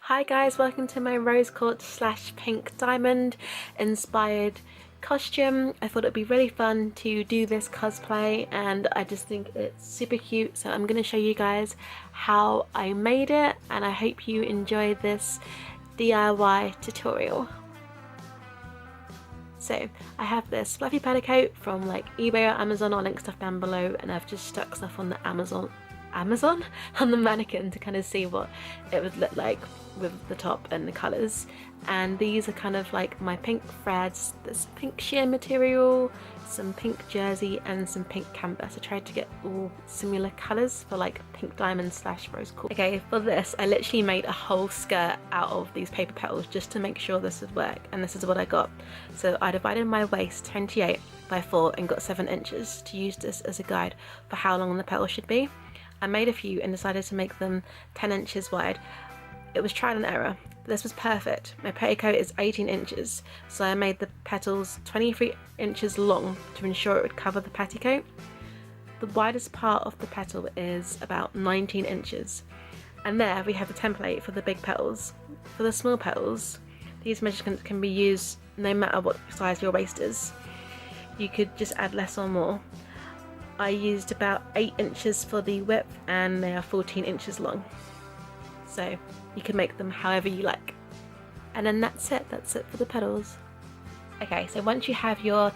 Hi guys, welcome to my rose quartz slash pink diamond inspired costume. I thought it'd be really fun to do this cosplay and I just think it's super cute, so I'm going to show you guys how I made it and I hope you enjoy this DIY tutorial. So I have this fluffy petticoat from like eBay or Amazon. I'll link stuff down below, and I've just stuck stuff on the Amazon on the mannequin to kind of see what it would look like with the top and the colours. And these are kind of like my pink threads, this pink sheer material, some pink jersey and some pink canvas. I tried to get all similar colours for like pink diamond slash rose quartz. Okay, for this I literally made a whole skirt out of these paper petals just to make sure this would work, and this is what I got. So I divided my waist 28 by 4 and got 7 inches to use this as a guide for how long the petal should be. I made a few and decided to make them 10 inches wide. It was trial and error. This was perfect. My petticoat is 18 inches, so I made the petals 23 inches long to ensure it would cover the petticoat. The widest part of the petal is about 19 inches. And there we have the template for the big petals. For the small petals, these measurements can be used no matter what size your waist is. You could just add less or more. I used about 8 inches for the width and they are 14 inches long. So you can make them however you like. And then that's it for the petals. Okay, so once you have your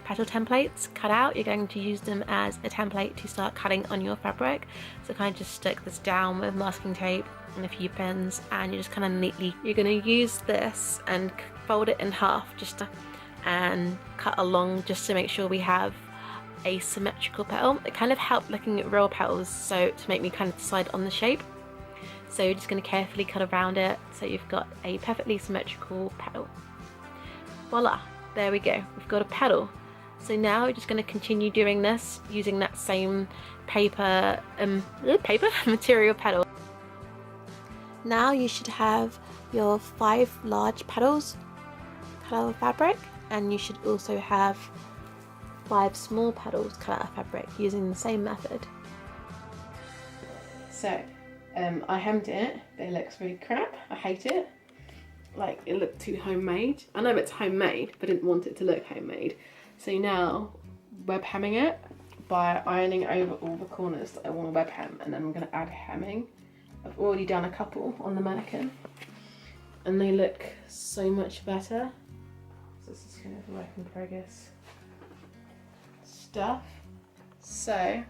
petal templates cut out, you're going to use them as a template to start cutting on your fabric. So kind of just stick this down with masking tape and a few pins, and you just kind of neatly, you're going to use this and fold it in half just to, and cut along just to make sure we have a symmetrical petal. It kind of helped looking at real petals, so to make me kind of decide on the shape. So you're just going to carefully cut around it so you've got a perfectly symmetrical petal. Voila, there we go, we've got a petal. So now we're just going to continue doing this using that same paper material petal. Now you should have your 5 large petals cut out of fabric, and you should also have 5 small petals cut out of fabric using the same method. So I hemmed it, but it looks really crap. I hate it. Like, it looked too homemade. I know it's homemade, but I didn't want it to look homemade. So now web hemming it by ironing over all the corners that I want to web hem, and then I'm going to add hemming. I've already done a couple on the mannequin and they look so much better. So this is kind of a work in progress stuff. So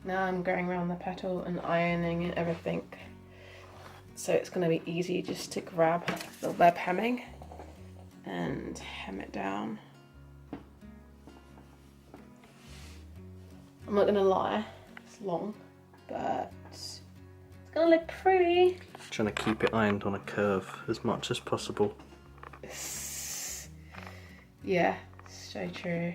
now I'm going around the petal and ironing everything, so it's going to be easy just to grab the web hemming and hem it down. I'm not going to lie, it's long, but it's going to look pretty. Trying to keep it ironed on a curve as much as possible. Yeah, so true.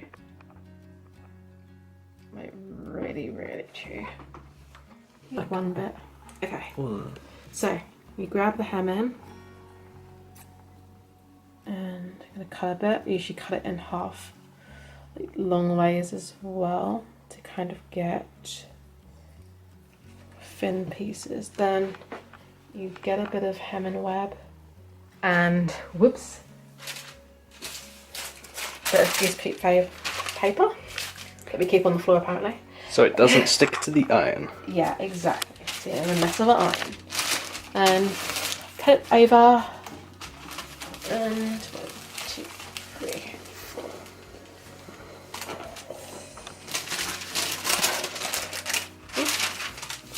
Like really true. Like one bit. Okay. So you grab the hem in and I'm gonna cut a bit. You should cut it in half, like long ways as well, to kind of get thin pieces. Then you get a bit of hem and web and whoops, bit of piece of paper that we keep on the floor apparently. So it doesn't stick to the iron. Yeah, exactly. So you're in a mess of an iron. And put it over, and 1, 2, 3,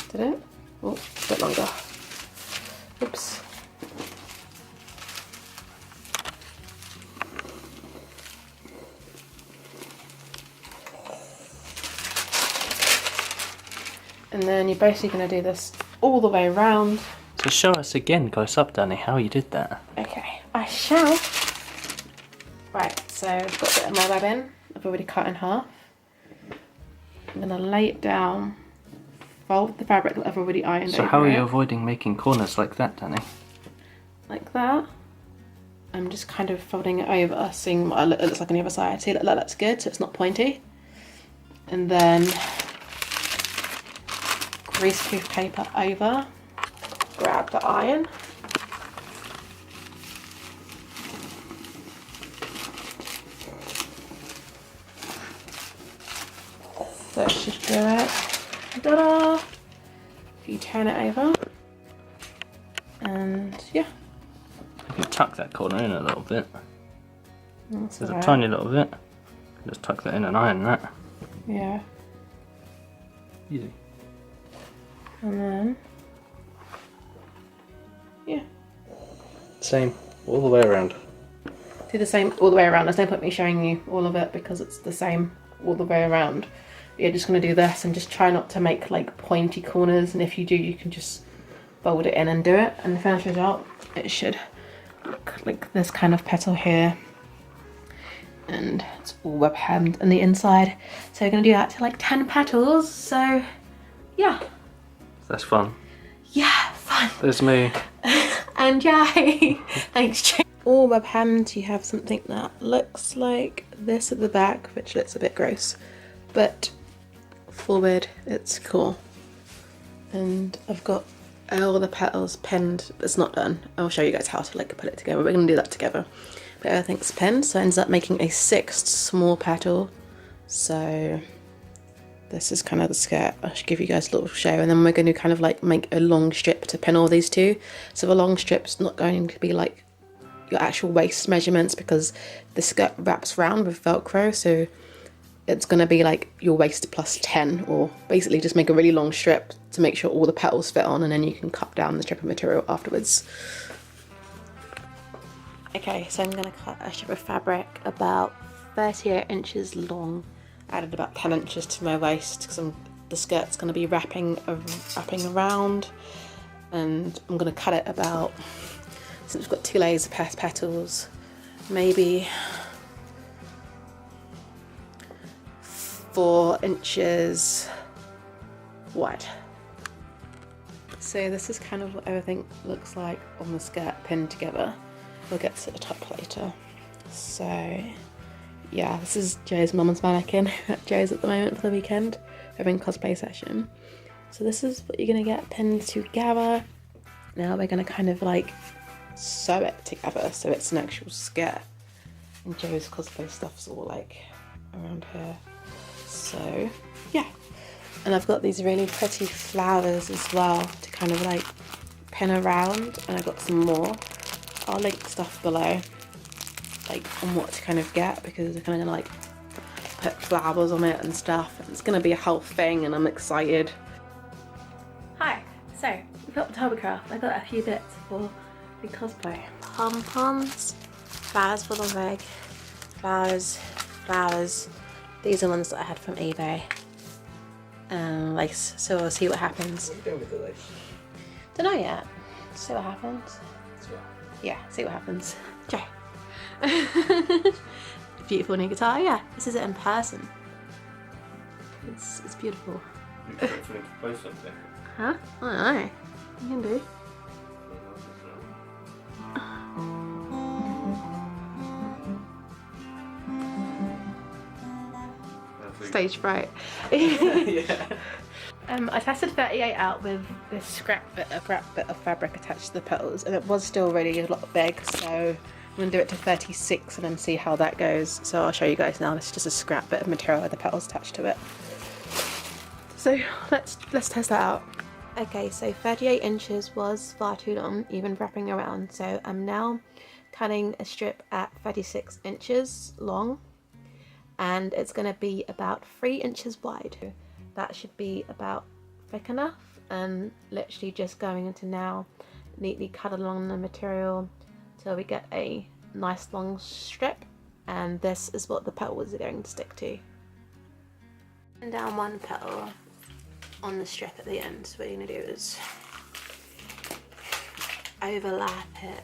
4. Did it? Oh, a bit longer. Oops. And then you're basically going to do this all the way around. So show us again close up, Dani, how you did that. Okay, I shall. Right, so I've got a bit of my web in. I've already cut in half. I'm going to lay it down, fold the fabric that I've already ironed. So how are you avoiding making corners like that, Dani? Like that. I'm just kind of folding it over, seeing what it looks like on the other side. See, that looks good, so it's not pointy. And then greaseproof paper over. grab the iron. So let's just do it. Ta-da! If you turn it over, and yeah. You can tuck that corner in a little bit. That's There's right. a tiny little bit. Just tuck that in and iron that. Yeah. Easy. And then, yeah. Same, all the way around. Do the same all the way around. There's no point me showing you all of it because it's the same all the way around. You're just going to do this and just try not to make like pointy corners, and if you do, you can just fold it in and do it. And the finished result, it should look like this kind of petal here, and it's all web hemmed on the inside. So we're going to do that to like 10 petals. So yeah. That's fun. Yeah, fun. There's me. And yay. Thanks, Jane. All web hemmed, you have something that looks like this at the back, which looks a bit gross, but forward it's cool. And I've got all the petals pinned. It's not done. I'll show you guys how to like put it together. We're gonna do that together. But everything's pinned, so it ends up making a 6th small petal. So this is kind of the skirt. I should give you guys a little show, and then we're going to kind of like make a long strip to pin all these to. So the long strip's not going to be like your actual waist measurements because the skirt wraps around with Velcro, so it's going to be like your waist plus 10, or basically just make a really long strip to make sure all the petals fit on, and then you can cut down the strip of material afterwards. Okay, so I'm going to cut a strip of fabric about 38 inches long. Added about 10 inches to my waist because the skirt's going to be wrapping around, and I'm going to cut it about, since we've got 2 layers of petals, maybe 4 inches wide. So this is kind of what everything looks like on the skirt pinned together. We'll get to the top later. So yeah, this is Joe's mum's mannequin at Joe's at the moment for the weekend, having cosplay session. So this is what you're gonna get pinned together. Now we're gonna kind of like sew it together so it's an actual skirt. And Joe's cosplay stuff's all like around here. So yeah. And I've got these really pretty flowers as well to kind of like pin around, and I've got some more. I'll link stuff below, like on what to kind of get, because I'm kind of gonna like put flowers on it and stuff, and it's gonna be a whole thing, and I'm excited. Hi, so we've got Tobercraft. I got a few bits for the cosplay. Pom-poms, flowers for the wig, flowers, flowers. These are ones that I had from eBay. Lace, so we'll see what happens. What are you doing with the lace? Don't know yet. See what happens. Yeah, see what happens. Joe. Beautiful new guitar. Yeah, this is it in person. It's beautiful. You can put it close up there. Huh? I don't know. You can do. Stage fright. Yeah. I tested 38 out with this scrap bit of fabric attached to the petals, and it was still really a lot big, so I'm going to do it to 36 and then see how that goes. So I'll show you guys now. This is just a scrap bit of material with the petals attached to it. So let's test that out. Okay, so 38 inches was far too long, even wrapping around, so I'm now cutting a strip at 36 inches long, and it's going to be about 3 inches wide. That should be about thick enough, and literally just going into now neatly cut along the material till we get a nice long strip, and this is what the petals are going to stick to. And down one petal on the strip at the end, so what you're going to do is overlap it.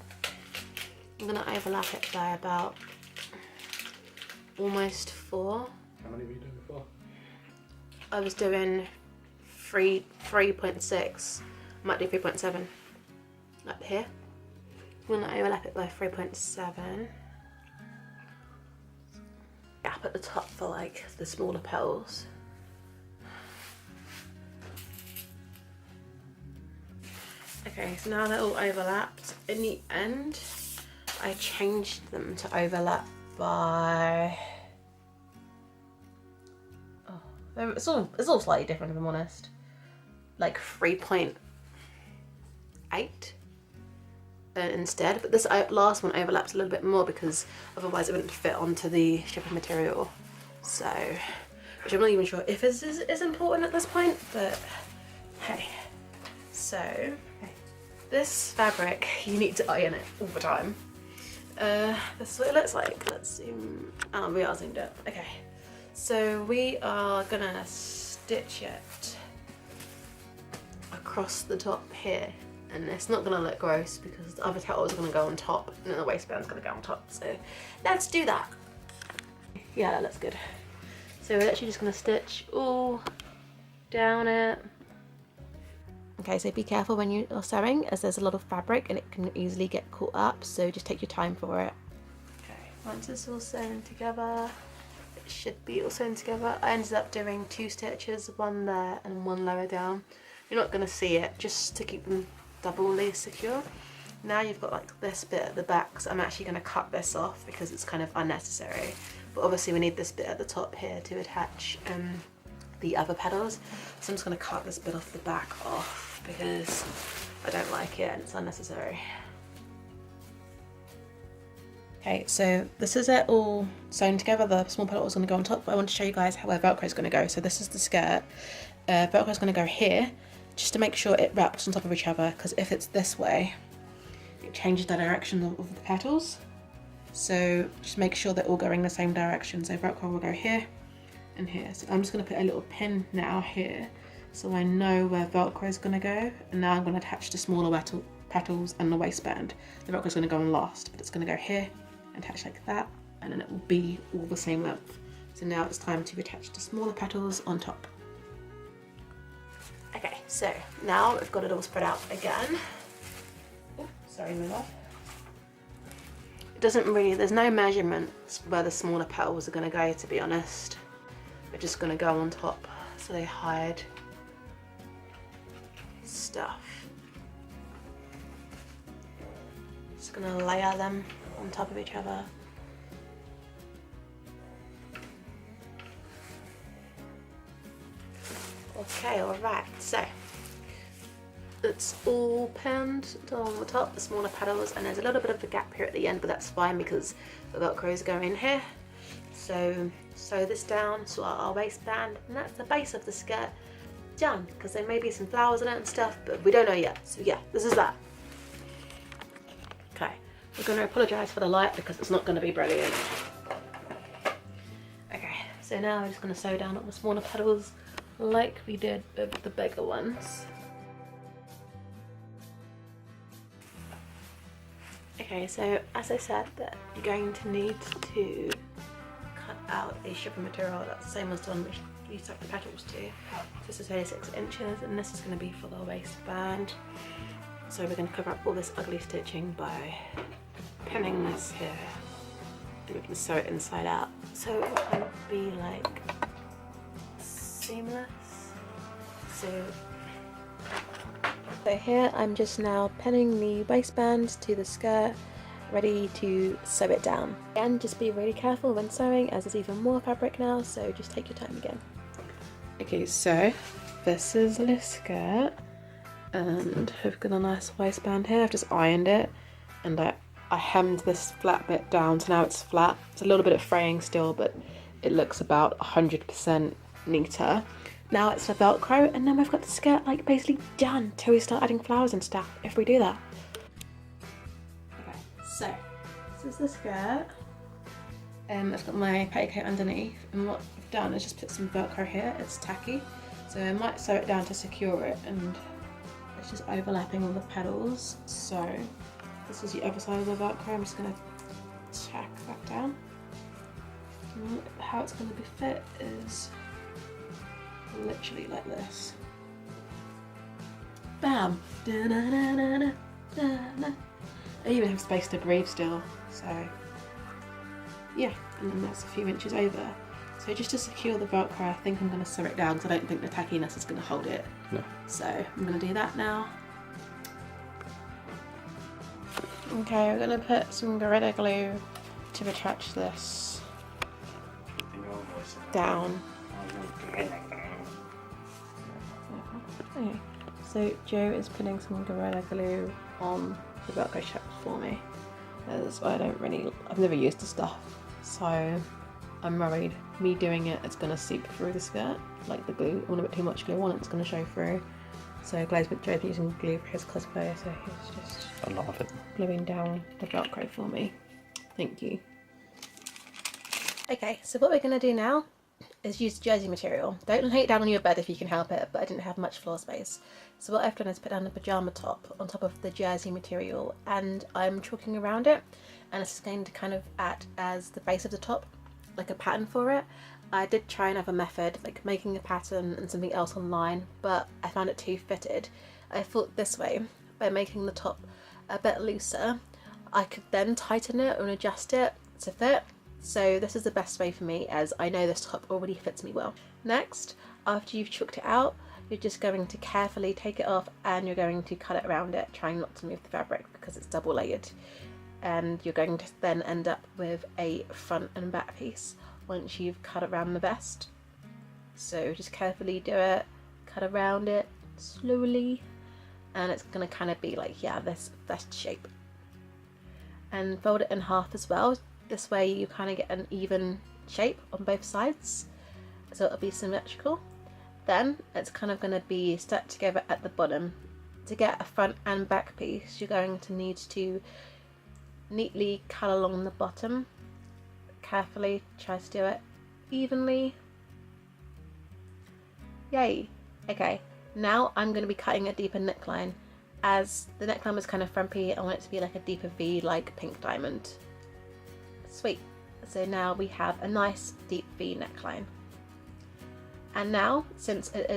I'm going to overlap it by about almost 4. How many were you doing before? I was doing 3.6, might do 3.7 up here. I'm going to overlap it by 3.7. Gap at the top for like the smaller petals. Okay, so now they're all overlapped. In the end, I changed them to overlap by... Oh, it's all slightly different if I'm honest. Like 3.8 instead, but this last one overlaps a little bit more because otherwise it wouldn't fit onto the shipping material. So, which I'm not even sure if is important at this point, but hey. So, this fabric, you need to iron it all the time. This is what it looks like. Let's zoom. Oh, we are zoomed up. Okay. So we are gonna stitch it across the top here. And it's not gonna look gross because the other towels are gonna go on top and then the waistband's gonna go on top. So let's do that. Yeah, that looks good. So we're actually just gonna stitch all down it. Okay, so be careful when you are sewing as there's a lot of fabric and it can easily get caught up, so just take your time for it. Okay, once it's all sewn together, it should be all sewn together. I ended up doing 2 stitches, one there and one lower down. You're not gonna see it, just to keep them doubly secure. Now you've got like this bit at the back, so I'm actually going to cut this off because it's kind of unnecessary, but obviously we need this bit at the top here to attach the other petals, so I'm just going to cut this bit off the back off because I don't like it and it's unnecessary. Okay, so this is it all sewn together. The small petal is going to go on top, but I want to show you guys how our Velcro is going to go. So this is the skirt. Velcro is going to go here, just to make sure it wraps on top of each other, because if it's this way, it changes the direction of the petals. So just make sure they're all going the same direction. So Velcro will go here and here. So I'm just going to put a little pin now here, so I know where Velcro is going to go. And now I'm going to attach the smaller petals and the waistband. The Velcro is going to go on last, but it's going to go here and attach like that, and then it will be all the same length. So now it's time to attach the smaller petals on top. Okay, so now we've got it all spread out again. Oh, sorry, move off. It doesn't really, there's no measurements where the smaller petals are going to go, to be honest. They're just going to go on top, so they hide stuff. Just going to layer them on top of each other. Okay, alright, so it's all pinned along the top, the smaller petals, and there's a little bit of a gap here at the end, but that's fine because the Velcro is going here. So sew this down to our waistband, and that's the base of the skirt done, because there may be some flowers in it and stuff, but we don't know yet. So yeah, this is that. Okay, we're going to apologise for the light because it's not going to be brilliant. Okay, so now we're just going to sew down all the smaller petals like we did with the bigger ones. Okay, so as I said, that you're going to need to cut out a shipping material that's the same as the one which you stuck the petals to. This is 36 inches and this is going to be for the waistband. So we're going to cover up all this ugly stitching by pinning this here, and we can sew it inside out. So it will be like seamless. So here I'm just now pinning the waistband to the skirt, ready to sew it down. And just be really careful when sewing as there's even more fabric now, so just take your time again. Okay, so this is the skirt and I've got a nice waistband here. I've just ironed it and I hemmed this flat bit down, so now it's flat. It's a little bit of fraying still, but it looks about 100% neater. Now it's the Velcro, and then we've got the skirt like basically done till we start adding flowers and stuff, if we do that. Okay, so this is the skirt. I've got my petticoat underneath, and what I've done is just put some Velcro here. It's tacky, so I might sew it down to secure it, and it's just overlapping all the petals. So this is the other side of the Velcro. I'm just going to tack that down. And how it's going to be fit is literally like this. Bam! Da-na-na-na-na, da-na. I even have space to breathe still, so yeah, and then that's a few inches over. So just to secure the Velcro, I think I'm going to sew it down because I don't think the tackiness is going to hold it. No. So I'm going to do that now. Okay, we're gonna put some Gorilla Glue to attach this down. Okay. So Joe is putting some Gorilla Glue on the Velcro straps for me. As I've never used the stuff, so I'm worried me doing it, it's gonna seep through the skirt, like the glue. I want a bit too much glue on it, it's gonna show through. So Joe's been using glue for his cosplay, so he's just a lot of it gluing down the Velcro for me. Thank you. Okay, so what we're gonna do now is use jersey material. Don't lay it down on your bed if you can help it, but I didn't have much floor space. So what I've done is put down a pyjama top on top of the jersey material, and I'm chalking around it, and this is going to kind of act as the base of the top, like a pattern for it. I did try another method, like making a pattern and something else online, but I found it too fitted. I thought this way, by making the top a bit looser, I could then tighten it and adjust it to fit. So this is the best way for me, as I know this top already fits me well. Next, after you've chalked it out, you're just going to carefully take it off and you're going to cut it around it, trying not to move the fabric because it's double layered. And you're going to then end up with a front and back piece once you've cut around the vest. So just carefully do it, cut around it slowly, and it's going to kind of be like, yeah, this vest shape. And fold it in half as well. This way you kind of get an even shape on both sides, so it'll be symmetrical. Then it's kind of going to be stuck together at the bottom. To get a front and back piece, you're going to need to neatly cut along the bottom. Carefully try to do it evenly. Yay! Okay, now I'm going to be cutting a deeper neckline. As the neckline was kind of frumpy, I want it to be like a deeper V, like pink diamond. Sweet. So now we have a nice deep V neckline. And now, since it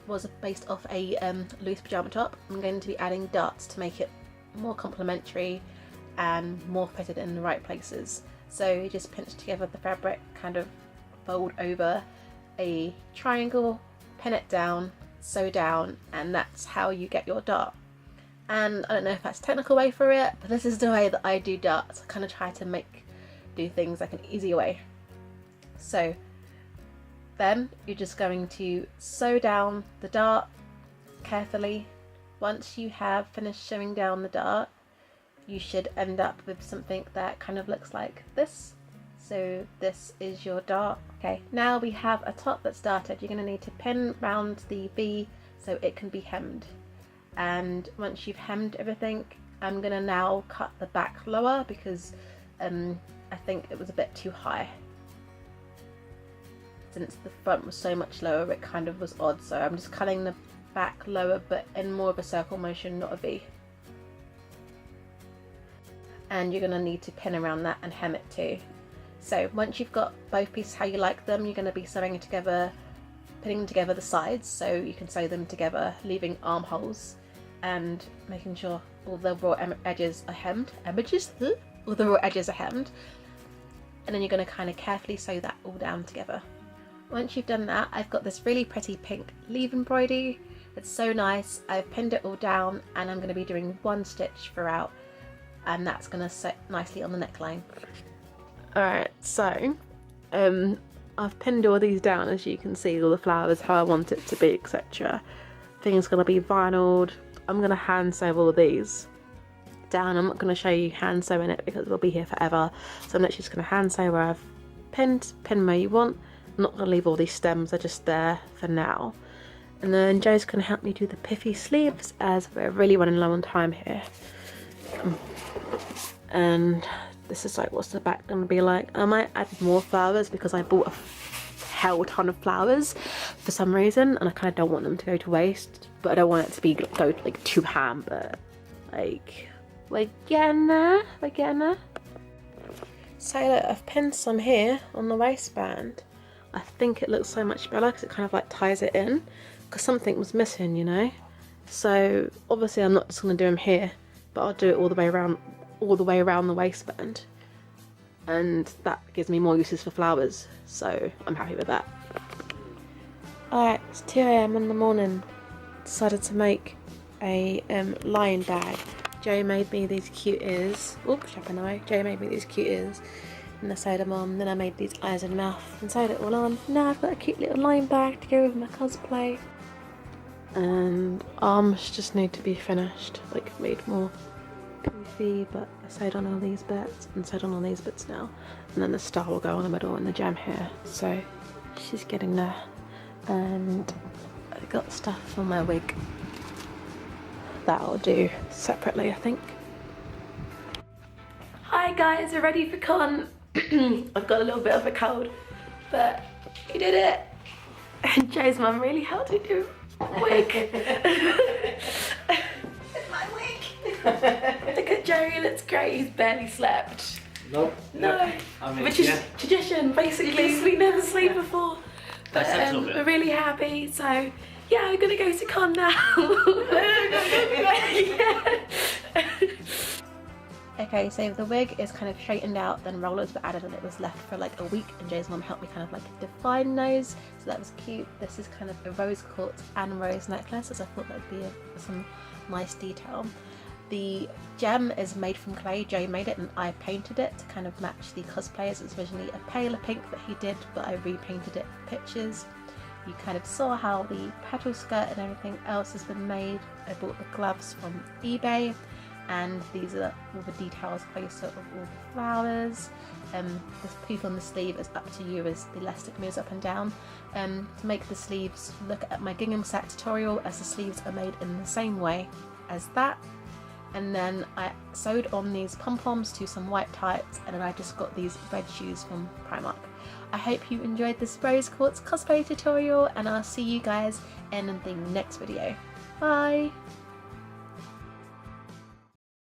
was based off a loose pyjama top, I'm going to be adding darts to make it more complementary and more fitted in the right places. So you just pinch together the fabric, kind of fold over a triangle, pin it down, sew down, and that's how you get your dart. And I don't know if that's a technical way for it, but this is the way that I do darts. I kind of try to do things like an easier way. So then you're just going to sew down the dart carefully. Once you have finished sewing down the dart, you should end up with something that kind of looks like this. So this is your dart. Okay, now we have a top that's darted. You're going to need to pin round the V so it can be hemmed. And once you've hemmed everything, I'm going to now cut the back lower because I think it was a bit too high. Since the front was so much lower, it kind of was odd. So I'm just cutting the back lower, but in more of a circle motion, not a V. And you're going to need to pin around that and hem it too. So once you've got both pieces how you like them, you're going to be sewing it together, pinning together the sides so you can sew them together, leaving armholes and making sure all the raw edges are hemmed. All the raw edges are hemmed. And then you're going to kind of carefully sew that all down together. Once you've done that, I've got this really pretty pink leaf embroidery. It's so nice. I've pinned it all down and I'm going to be doing one stitch throughout, and that's going to sit nicely on the neckline. Alright, so I've pinned all these down, as you can see, all the flowers, how I want it to be, etc. Thing's going to be vinyled. I'm going to hand sew all of these down. I'm not going to show you hand sewing it because we'll be here forever, so I'm literally just going to hand sew where I've pinned, pin where you want. I'm not going to leave all these stems, they're just there for now. And then Joe's going to help me do the piffy sleeves as we're really running low on time here. And this is like, what's the back going to be like? I might add more flowers because I bought a hell ton of flowers for some reason, and I kind of don't want them to go to waste, but I don't want it to be go like too ham, but like we're getting there. So look, I've pinned some here on the waistband. I think it looks so much better because it kind of like ties it in, because something was missing, you know. So obviously I'm not just going to do them here, but I'll do it all the way around the waistband, and that gives me more uses for flowers, so I'm happy with that. Alright, it's 2 AM in the morning. Decided to make a lion bag Joe made me these cute ears. Oops, shop an eye. Joe made me these cute ears. And I sewed them on. Then I made these eyes and mouth and sewed it all on. Now I've got a cute little line bag to go with my cosplay. And arms just need to be finished, like made more poofy, but I sewed on all these bits and sewed on all these bits now. And then the star will go on the middle and the gem here. So she's getting there. And I got stuff on my wig that I'll do separately, I think. Hi guys, we're ready for con. I've got a little bit of a cold, but we did it. And Joe's mum really helped me do a wig. It's my wig. Look at Joe, he looks great. He's barely slept. Nope. No. I mean, Which is tradition, basically. We never sleep before. But we're really happy, so yeah, we're gonna go to con now. Yeah. Okay, so the wig is kind of straightened out, then rollers were added and it was left for like a week, and Joe's mum helped me kind of like define those, so that was cute. This is kind of a rose quartz and rose necklace, as I thought that would be some nice detail. The gem is made from clay. Joe made it and I painted it to kind of match the cosplayers. It's originally a paler pink that he did, but I repainted it for pictures. You kind of saw how the petal skirt and everything else has been made. I bought the gloves from eBay. And these are all the details closer of all the flowers. This poof on the sleeve is up to you as the elastic moves up and down. To make the sleeves, look at my gingham sack tutorial, as the sleeves are made in the same way as that. And then I sewed on these pom-poms to some white tights, and then I just got these red shoes from Primark. I hope you enjoyed this Rose Quartz cosplay tutorial, and I'll see you guys in the next video. Bye!